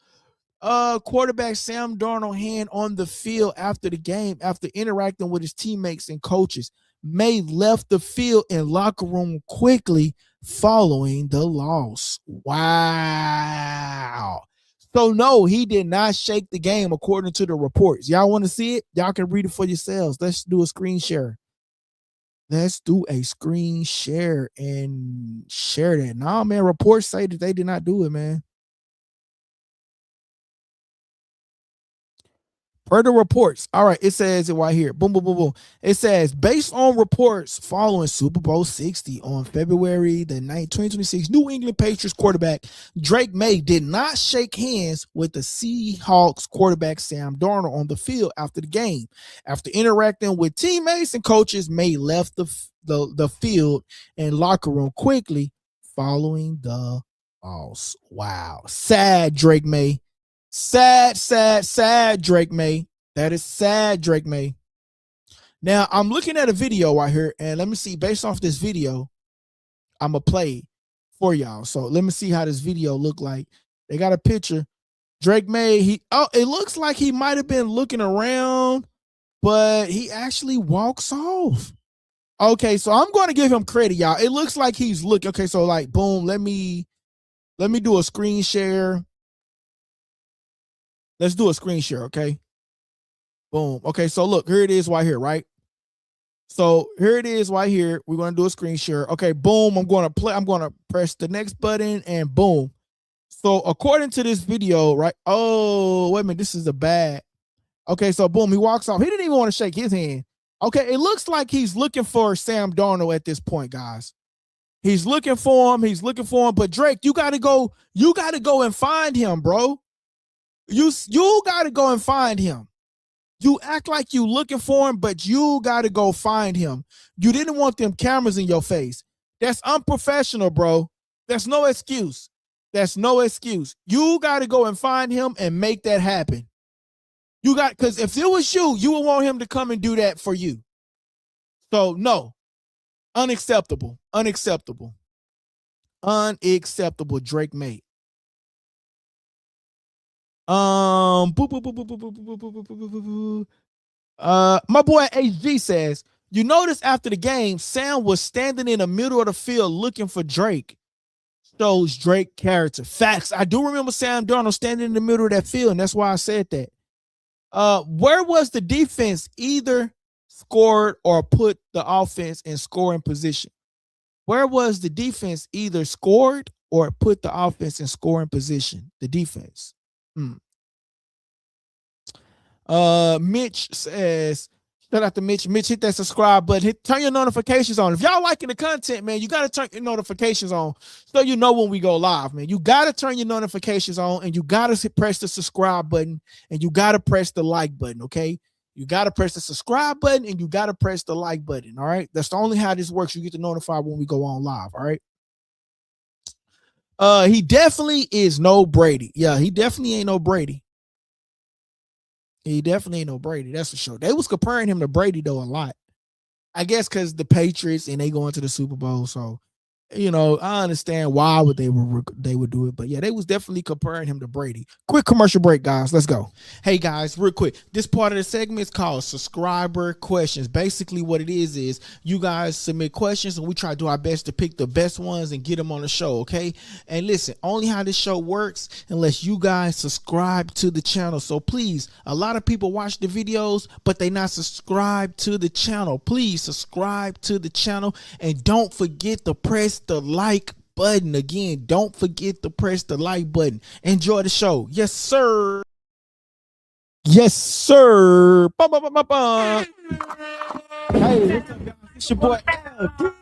quarterback Sam Darnold hand on the field after the game after interacting with his teammates and coaches. Maye left the field and locker room quickly following the loss. Wow. So no, he did not shake the game according to the reports. Y'all want to see it? Y'all can read it for yourselves. Let's do a screen share. Let's do a screen share and share that. Nah, man, reports say that they did not do it, man. Per the reports. All right, it says it right here. Boom, boom, boom, boom. It says, based on reports following Super Bowl 60 on February the 9th, 2026, New England Patriots quarterback Drake Maye did not shake hands with the Seahawks quarterback Sam Darnold on the field after the game. After interacting with teammates and coaches, Maye left the field and locker room quickly following the loss. Wow. Sad, Drake Maye. Sad, Drake Maye. That is sad, Drake Maye. Now, I'm looking at a video right here, and let me see, based off this video, I'm going to play for y'all. So let me see how this video look like. They got a picture. Drake Maye, it looks like he might have been looking around, but he actually walks off. Okay, so I'm going to give him credit, y'all. It looks like he's looking. Okay, so like, boom, let me do a screen share. Let's do a screen share, okay? Boom. Okay, so look, here it is right here, right? So here it is right here. We're going to do a screen share. Okay, boom. I'm going to press the next button and boom. So according to this video, right? Oh, wait a minute. This is a bad. Okay, so boom, he walks off. He didn't even want to shake his hand. Okay, it looks like he's looking for Sam Darnold at this point, guys. He's looking for him. But Drake, you got to go and find him, bro. You got to go and find him. You act like you looking for him, but you got to go find him. You didn't want them cameras in your face. That's unprofessional, bro. That's no excuse. You got to go and find him and make that happen. Because if it was you would want him to come and do that for you. So no, unacceptable, Drake Maye. My boy HG says, you notice after the game, Sam was standing in the middle of the field looking for Drake. Shows Drake character. Facts. I do remember Sam Darnold standing in the middle of that field, and that's why I said that. Where was the defense either scored or put the offense in scoring position? Where was the defense either scored or put the offense in scoring position? The defense. Mitch says, shout out to Mitch. Mitch, hit that subscribe button. Turn your notifications on. If y'all liking the content, man, you got to turn your notifications on so you know when we go live, man. You got to turn your notifications on, and you got to press the subscribe button, and you got to press the like button, okay? You got to press the subscribe button, and you got to press the like button, all right? That's the only how this works. You get to notify when we go on live, all right? He definitely is no Brady. Yeah, he definitely ain't no Brady. That's for sure. They was comparing him to Brady, though, a lot. I guess because the Patriots and they going to the Super Bowl. So, you know, I understand why they would do it. But yeah, they was definitely comparing him to Brady. Quick commercial break, guys. Let's go. Hey, guys, real quick. This part of the segment is called Subscriber Questions. Basically, what it is you guys submit questions, and we try to do our best to pick the best ones and get them on the show, okay? And listen, only how this show works unless you guys subscribe to the channel. So please, a lot of people watch the videos, but they not subscribed to the channel. Please subscribe to the channel, and don't forget to press the like button. Again, don't forget to press the like button. Enjoy the show. Yes, sir. Yes, sir. Hey, what's up, guys? It's your boy LD.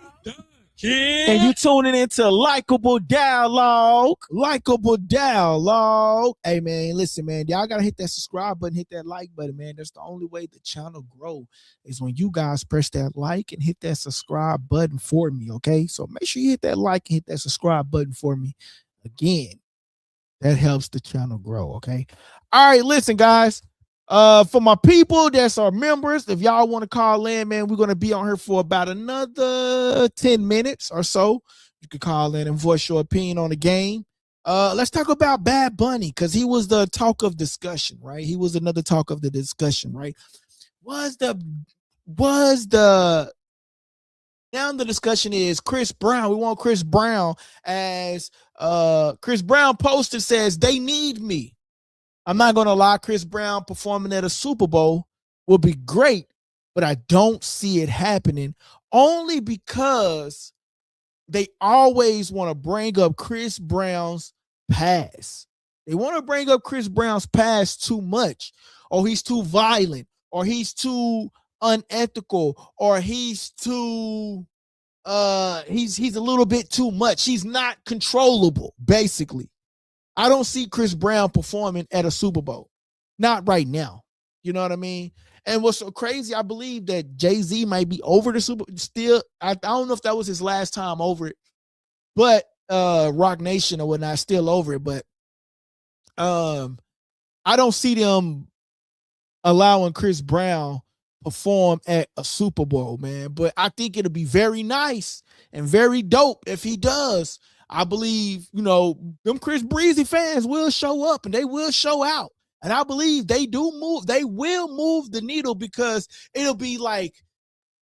And you tuning into Likeable Dialogue. Likeable Dialogue. Hey, man, listen, man. Y'all got to hit that subscribe button, hit that like button, man. That's the only way the channel grow is when you guys press that like and hit that subscribe button for me, okay? So make sure you hit that like and hit that subscribe button for me. Again, that helps the channel grow, okay? All right, listen, guys. For my people that's our members, if y'all want to call in, man, we're going to be on here for about another 10 minutes or so. You can call in and voice your opinion on the game. Let's talk about Bad Bunny, because he was the talk of discussion, right? He was another talk of the discussion, right? Now the discussion is Chris Brown. We want Chris Brown, as Chris Brown posted, says they need me. I'm not going to lie, Chris Brown performing at a Super Bowl would be great, but I don't see it happening, only because they always want to bring up Chris Brown's past. They want to bring up Chris Brown's past too much, or he's too violent, or he's too unethical, or he's too he's a little bit too much. He's not controllable, basically. I don't see Chris Brown performing at a Super Bowl. Not right now. You know what I mean? And what's so crazy, I believe that Jay-Z might be over the Super Bowl still. I don't know if that was his last time over it, but Rock Nation or whatnot, still over it. But I don't see them allowing Chris Brown perform at a Super Bowl, man. But I think it'll be very nice and very dope if he does. I believe, you know, them Chris Breezy fans will show up and they will show out. And I believe they will move the needle, because it'll be like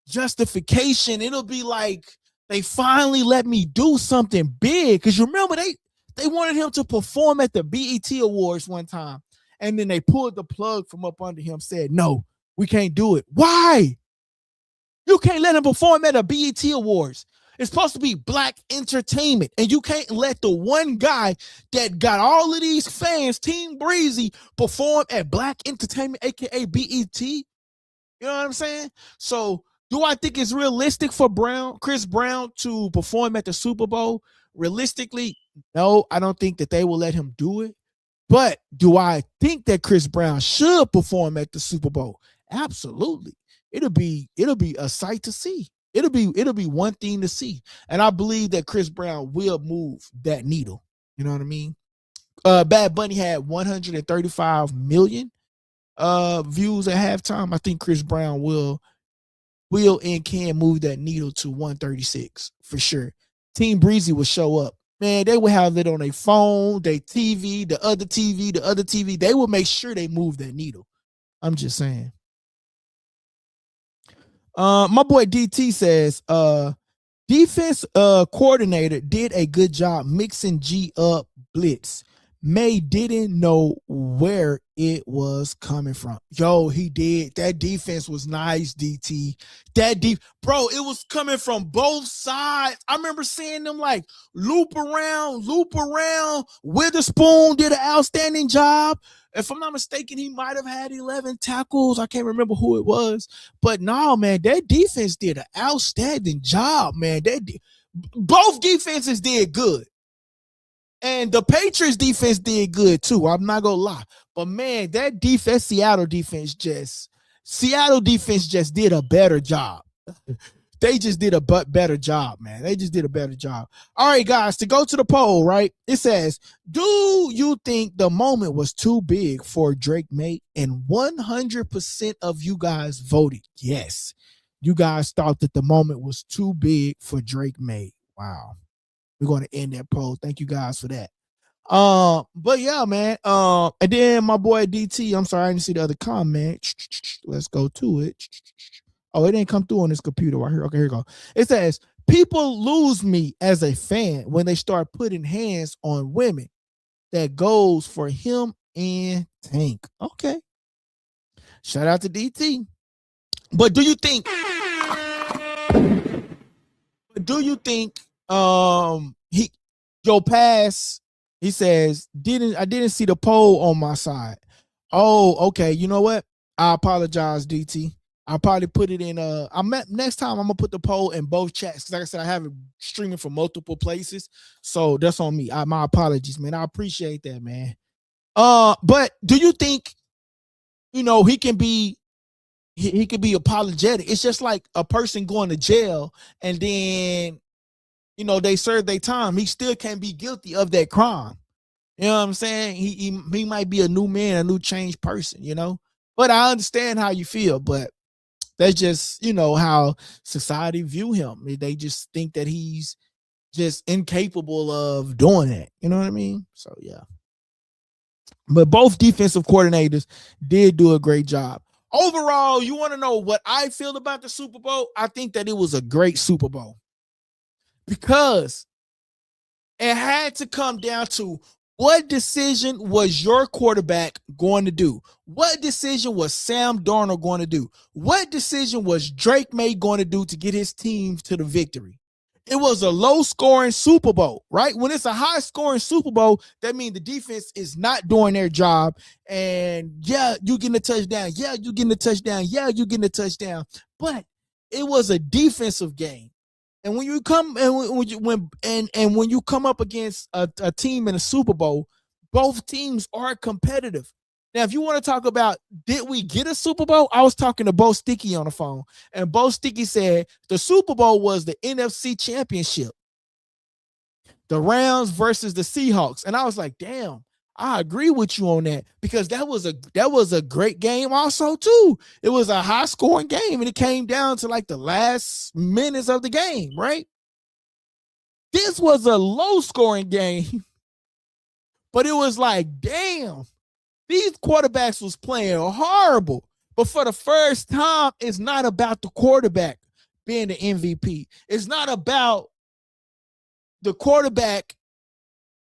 justification. It'll be like they finally let me do something big. Because you remember, they wanted him to perform at the BET Awards one time. And then they pulled the plug from up under him, said, no, we can't do it. Why? You can't let him perform at a BET Awards. It's supposed to be black entertainment, and you can't let the one guy that got all of these fans, Team Breezy, perform at black entertainment, aka BET. You know what I'm saying? So, do I think it's realistic for Chris Brown to perform at the Super Bowl? Realistically, no, I don't think that they will let him do it. But do I think that Chris Brown should perform at the Super Bowl? Absolutely. It'll be a sight to see. It'll be one thing to see. And I believe that Chris Brown will move that needle. You know what I mean? Bad Bunny had 135 million views at halftime. I think Chris Brown will and can move that needle to 136 for sure. Team Breezy will show up. Man, they will have it on their phone, their TV, the other TV. They will make sure they move that needle. I'm just saying. My boy DT says, defense coordinator did a good job mixing G up blitz. Maye didn't know where it was coming from. Yo, he did. That defense was nice, DT. Bro, it was coming from both sides. I remember seeing them like loop around. Witherspoon did an outstanding job. If I'm not mistaken, he might have had 11 tackles. I can't remember who it was. But no, man, that defense did an outstanding job, man. Both defenses did good. And the Patriots defense did good too. I'm not gonna lie. But man, that defense, Seattle defense just did a better job. They just did a better job, man. They just did a better job. All right, guys, to go to the poll, right? It says, do you think the moment was too big for Drake Maye? And 100% of you guys voted yes. You guys thought that the moment was too big for Drake Maye. Wow. We're going to end that poll. Thank you guys for that. But yeah, man. And then my boy DT, I'm sorry, I didn't see the other comment. Let's go to it. Oh, it didn't come through on this computer right here. Okay, here we go. It says, people lose me as a fan when they start putting hands on women. That goes for him and Tank. Okay. Shout out to DT. But do you think your pass, he says, I didn't see the poll on my side. Oh, okay. You know what? I apologize, DT. I'll probably put it in next time I'm gonna put the poll in both chats, because like I said, I have it streaming from multiple places. So that's on me. My apologies, man. I appreciate that, man. But do you think, he can be apologetic? It's just like a person going to jail and then they serve their time. He still can't be guilty of that crime. You know what I'm saying? He might be a new man, a new changed person, But I understand how you feel, but that's just, how society view him. They just think that he's just incapable of doing that. You know what I mean? So, yeah. But both defensive coordinators did do a great job. Overall, you want to know what I feel about the Super Bowl? I think that it was a great Super Bowl, because it had to come down to, what decision was your quarterback going to do? What decision was Sam Darnold going to do? What decision was Drake Maye going to do to get his team to the victory? It was a low-scoring Super Bowl, right? When it's a high-scoring Super Bowl, that means the defense is not doing their job. And, yeah, you getting a touchdown. Yeah, you getting a touchdown. Yeah, you getting a touchdown. But it was a defensive game. And when you come when you come up against a team in a Super Bowl, both teams are competitive. Now, if you want to talk about, did we get a Super Bowl? I was talking to Bo Sticky on the phone, and Bo Sticky said the Super Bowl was the NFC Championship, the Rams versus the Seahawks. And I was like, damn, I agree with you on that, because that was a great game also too. It was a high scoring game, and it came down to like the last minutes of the game, right? This was a low scoring game, but it was like, damn, these quarterbacks was playing horrible. But for the first time, it's not about the quarterback being the MVP. It's not about the quarterback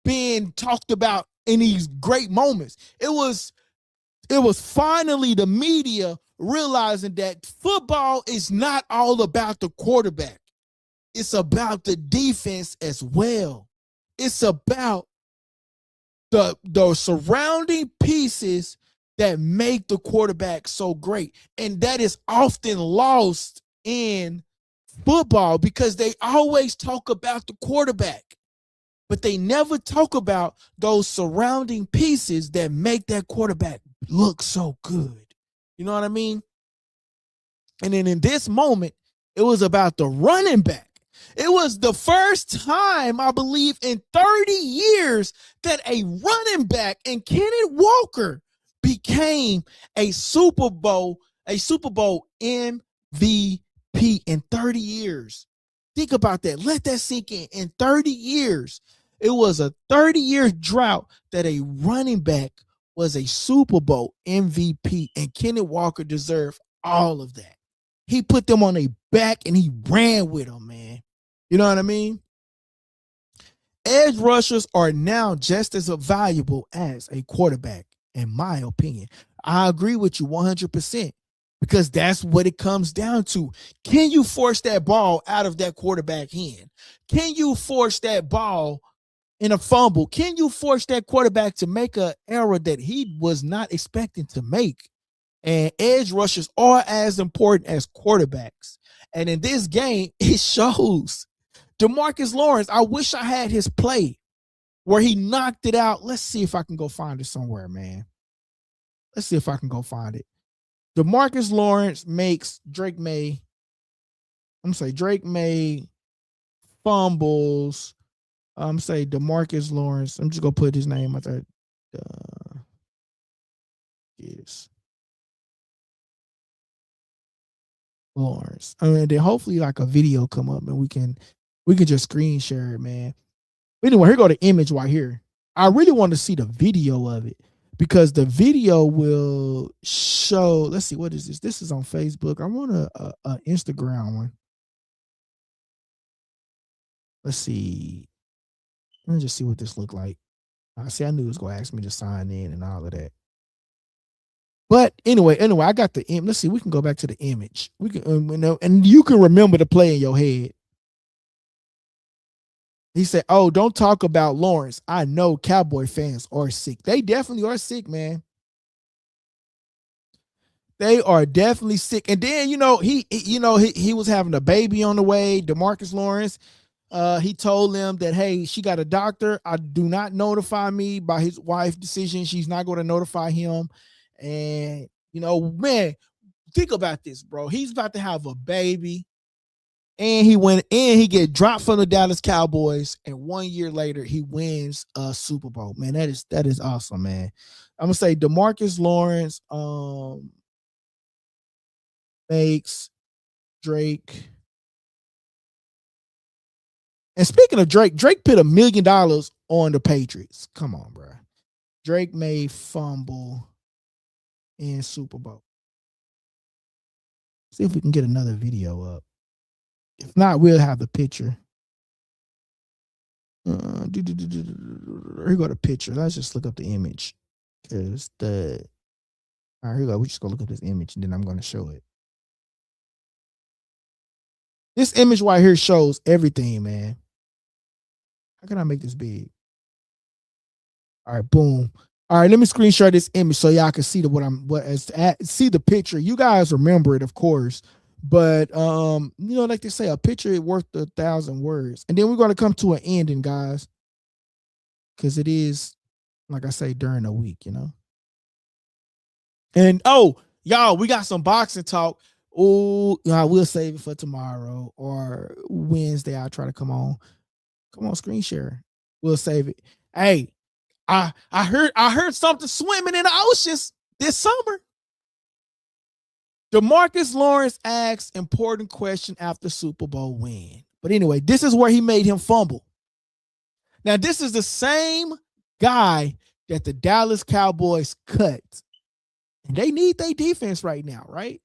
being talked about in these great moments. It was finally the media realizing that football is not all about the quarterback. It's about the defense as well. It's about the surrounding pieces that make the quarterback so great. And that is often lost in football, because they always talk about the quarterback, but they never talk about those surrounding pieces that make that quarterback look so good. You know what I mean? And then in this moment, it was about the running back. It was the first time, I believe, in 30 years that a running back and Kenneth Walker became a Super Bowl MVP in 30 years. Think about that. Let that sink in. In 30 years, it was a 30-year drought that a running back was a Super Bowl MVP, and Kenneth Walker deserved all of that. He put them on their back and he ran with them, man. You know what I mean? Edge rushers are now just as valuable as a quarterback, in my opinion. I agree with you 100%, because that's what it comes down to. Can you force that ball out of that quarterback hand? Can you force that ball in a fumble? Can you force that quarterback to make an error that he was not expecting to make? And edge rushers are as important as quarterbacks. And in this game, it shows. DeMarcus Lawrence, I wish I had his play where he knocked it out. Let's see if I can go find it somewhere, man. Let's see if I can go find it. DeMarcus Lawrence makes Drake Maye. Drake Maye fumbles. Say DeMarcus Lawrence. I'm just gonna put his name out there. Yes. Lawrence. Then hopefully like a video come up and we can just screen share it, man. But anyway, here go the image right here. I really want to see the video of it, because the video will show. Let's see, what is this? This is on Facebook. I want a Instagram one. Let's see. Let me just see what this looked like. I knew it was gonna ask me to sign in and all of that. But anyway, I got the image. Let's see. We can go back to the image. We can, and you can remember the play in your head. He said, "Oh, don't talk about Lawrence. I know Cowboy fans are sick. They definitely are sick, man. They are definitely sick. And then, he was having a baby on the way, DeMarcus Lawrence. He told them that, hey, she got a doctor. I do not notify me by his wife's decision. She's not going to notify him. And, man, think about this, bro. He's about to have a baby. And he get dropped from the Dallas Cowboys. And 1 year later, he wins a Super Bowl. Man, that is awesome, man. I'm going to say DeMarcus Lawrence makes Drake. And speaking of Drake put $1 million on the Patriots. Come on, bro. Drake may fumble in Super Bowl. See if we can get another video up. If not, we'll have the picture. Here go the picture. Let's just look up the image. All right, here we go. We're just gonna look up this image and then I'm gonna show it. This image right here shows everything, man. How can I make this big? All right, boom. All right, let me screenshot this image so y'all can see see the picture. You guys remember it, of course. But like they say, a picture is worth 1,000 words. And then we're going to come to an ending, guys. Because it is, like I say, during the week, And y'all, we got some boxing talk. Oh, we'll save it for tomorrow or Wednesday. I'll try to come on screen share. We'll save it. Hey, I heard something swimming in the oceans this summer. DeMarcus Lawrence asks important question after Super Bowl win. But anyway, this is where he made him fumble. Now, this is the same guy that the Dallas Cowboys cut. And they need their defense right now, right?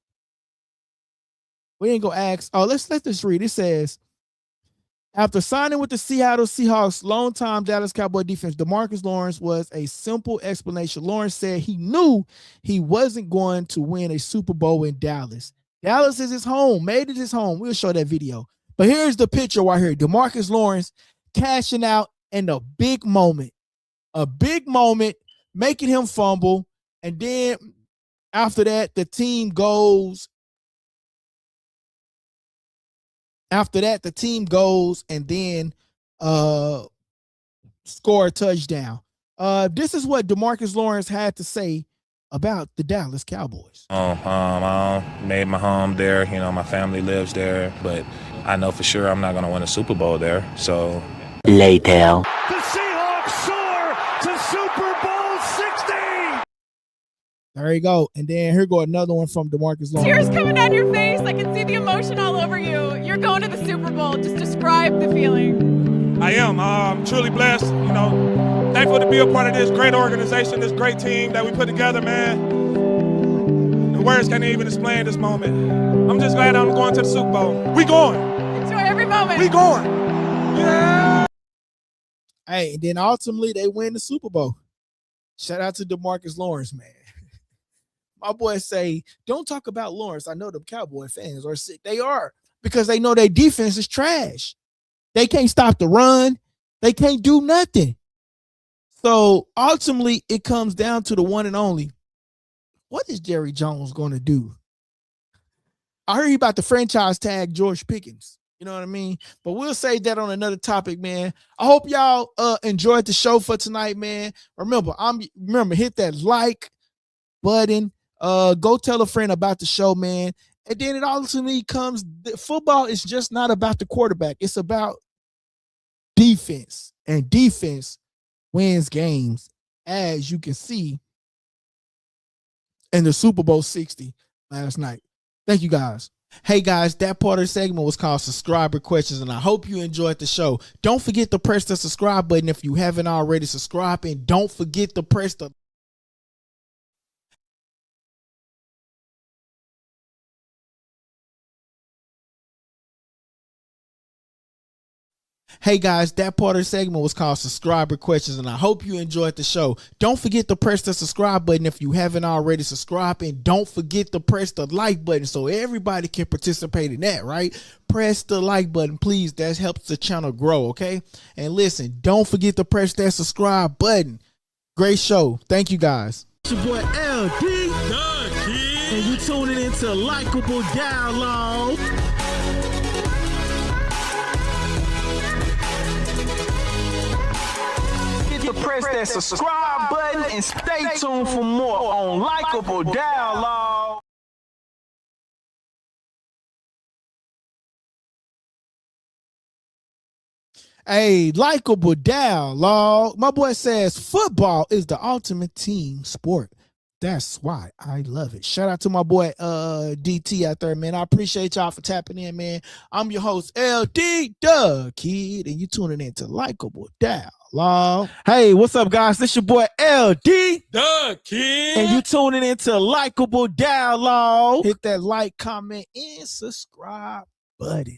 We ain't gonna ask. Oh, let's let this read. It says, after signing with the Seattle Seahawks, longtime Dallas Cowboy defense, DeMarcus Lawrence was a simple explanation. Lawrence said he knew he wasn't going to win a Super Bowl in Dallas. Dallas is his home, made it his home. We'll show that video. But here's the picture right here. DeMarcus Lawrence cashing out in a big moment, making him fumble. And then after that, the team goes. After that, the team goes and then score a touchdown. This is what DeMarcus Lawrence had to say about the Dallas Cowboys. I made my home there. My family lives there. But I know for sure I'm not going to win a Super Bowl there. So later. The Seahawks soar to Super Bowl 60. There you go. And then here go another one from DeMarcus Lawrence. Tears coming down your face. I can see the emotion all over you. You're going to the Super Bowl. Just describe the feeling. I am. I'm truly blessed. Thankful to be a part of this great organization, this great team that we put together, man. The words can't even explain this moment. I'm just glad I'm going to the Super Bowl. We going. Enjoy every moment. We going. Yeah. Hey, and then ultimately they win the Super Bowl. Shout out to DeMarcus Lawrence, man. My boys say, don't talk about Lawrence. I know the Cowboy fans are sick. They are, because they know their defense is trash. They can't stop the run. They can't do nothing. So ultimately, it comes down to the one and only. What is Jerry Jones going to do? I heard he about to franchise tag George Pickens. You know what I mean? But we'll save that on another topic, man. I hope y'all enjoyed the show for tonight, man. Remember, hit that like button. Go tell a friend about the show, man. And then it ultimately comes, football is just not about the quarterback. It's about defense. And defense wins games, as you can see in the Super Bowl 60 last night. Thank you, guys. Hey, guys, that part of the segment was called Subscriber Questions, and I hope you enjoyed the show. Don't forget to press the subscribe button if you haven't already subscribed, and don't forget to press the Hey guys, that part of the segment was called Subscriber Questions, and I hope you enjoyed the show. Don't forget to press the subscribe button if you haven't already subscribed, and don't forget to press the like button so everybody can participate in that, right? Press the like button, please. That helps the channel grow, okay? And listen, don't forget to press that subscribe button. Great show. Thank you, guys. It's your boy LD. And you tuning into Likeable Dialogue. Press that subscribe button and stay tuned for more on Likeable Dialogue. Hey, Likeable Dialogue. My boy says football is the ultimate team sport. That's why I love it. Shout out to my boy DT out there, man. I appreciate y'all for tapping in, man. I'm your host, LD the Kid, and you tuning in to Likeable Dialogue. Hey, what's up, guys? This your boy LD the Kid. and you tuning into Likeable Dialogue. Hit that like, comment, and subscribe button.